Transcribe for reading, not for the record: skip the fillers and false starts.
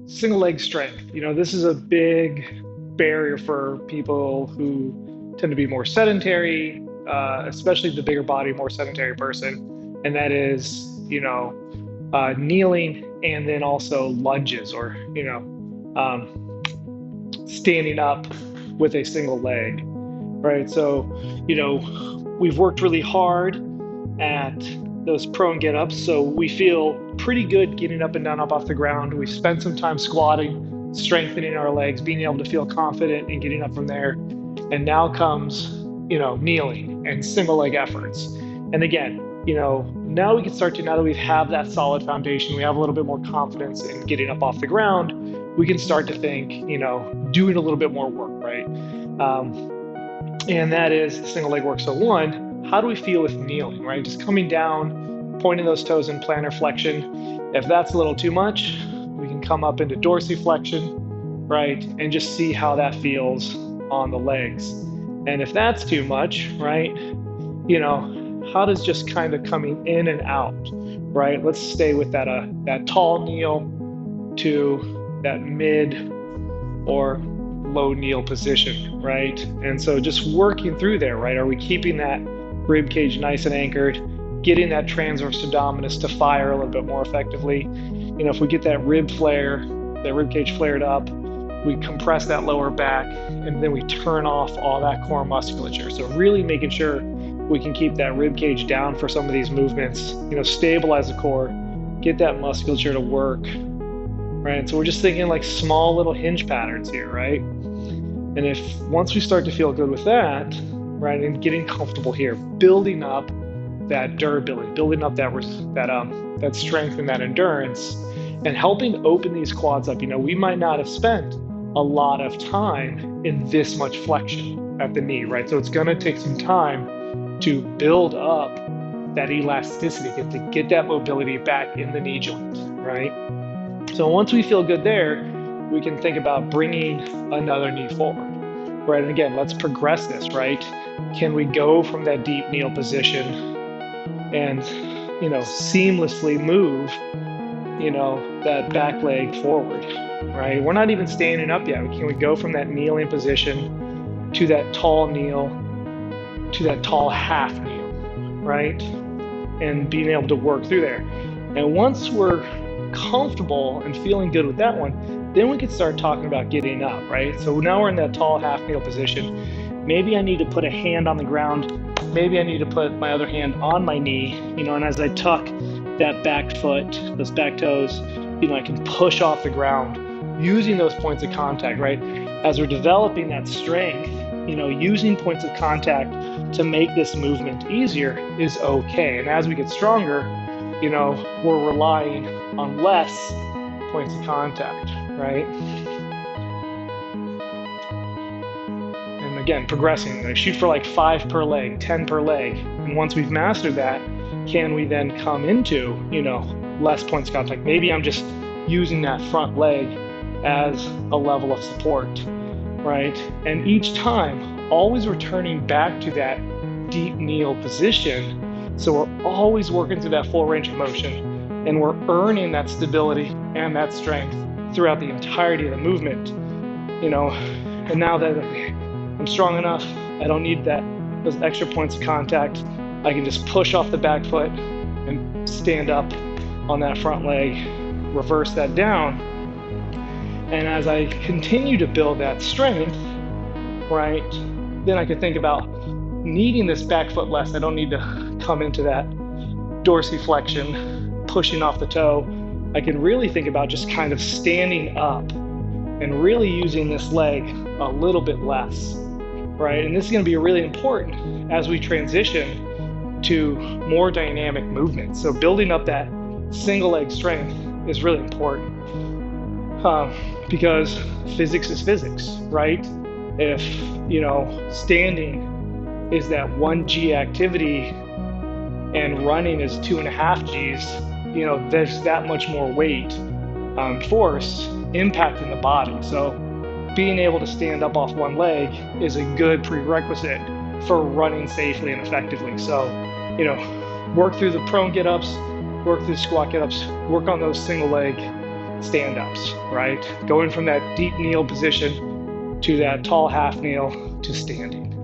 single leg strength. This is a big barrier for people who tend to be more sedentary, especially the bigger body, more sedentary person. And that is, kneeling and then also lunges or, standing up with a single leg, right? So, we've worked really hard at those prone get ups. So we feel pretty good getting up and down up off the ground. We've spent some time squatting, strengthening our legs, being able to feel confident in getting up from there. And now comes, kneeling and single leg efforts. And again, now we can start to, now that we have that solid foundation, we have a little bit more confidence in getting up off the ground, we can start to think, doing a little bit more work, right? And that is the single leg work. So one, how do we feel with kneeling, right? Just coming down, pointing those toes in plantar flexion. If that's a little too much, we can come up into dorsiflexion, right? And just see how that feels on the legs. And if that's too much, right, how does just kind of coming in and out, right? Let's stay with that tall kneel to that mid or low kneel position, right? And so just working through there, right? Are we keeping that rib cage nice and anchored, getting that transverse abdominis to fire a little bit more effectively? If we get that rib cage flared up, we compress that lower back, and then we turn off all that core musculature. So really making sure we can keep that rib cage down for some of these movements, stabilize the core, get that musculature to work, right? So we're just thinking like small little hinge patterns here, right? And if once we start to feel good with that, right, and getting comfortable here, building up that durability, building up that strength and that endurance, and helping open these quads up. We might not have spent a lot of time in this much flexion at the knee, right? So it's going to take some time to build up that elasticity, to get that mobility back in the knee joint, right? So once we feel good there, we can think about bringing another knee forward, right? And again, let's progress this, right? Can we go from that deep kneel position and, seamlessly move, that back leg forward, right? We're not even standing up yet. Can we go from that kneeling position to that tall kneel, to that tall half kneel, right? And being able to work through there. And once we're comfortable and feeling good with that one, then we can start talking about getting up, right? So now we're in that tall half kneel position. Maybe I need to put a hand on the ground. Maybe I need to put my other hand on my knee, and as I tuck that back foot, those back toes, I can push off the ground using those points of contact, right? As we're developing that strength, using points of contact to make this movement easier is okay. And as we get stronger, we're relying on less points of contact, right? And again, progressing, shoot for like 5 per leg, 10 per leg. And once we've mastered that, can we then come into, less points of contact? Maybe I'm just using that front leg as a level of support, right? And each time, always returning back to that deep kneel position. So we're always working through that full range of motion, and we're earning that stability and that strength throughout the entirety of the movement, and now that I'm strong enough, I don't need those extra points of contact. I can just push off the back foot and stand up on that front leg, reverse that down. And as I continue to build that strength, right, then I can think about needing this back foot less. I don't need to come into that dorsiflexion, pushing off the toe. I can really think about just kind of standing up and really using this leg a little bit less, right? And this is going to be really important as we transition to more dynamic movements. So building up that single leg strength is really important because physics is physics, right? If, standing is that 1G activity and running is 2.5 Gs, there's that much more weight, force impacting the body. So being able to stand up off one leg is a good prerequisite for running safely and effectively. So, work through the prone get-ups, work through squat get-ups, work on those single leg stand ups, right? Going from that deep kneel position to that tall half kneel to standing.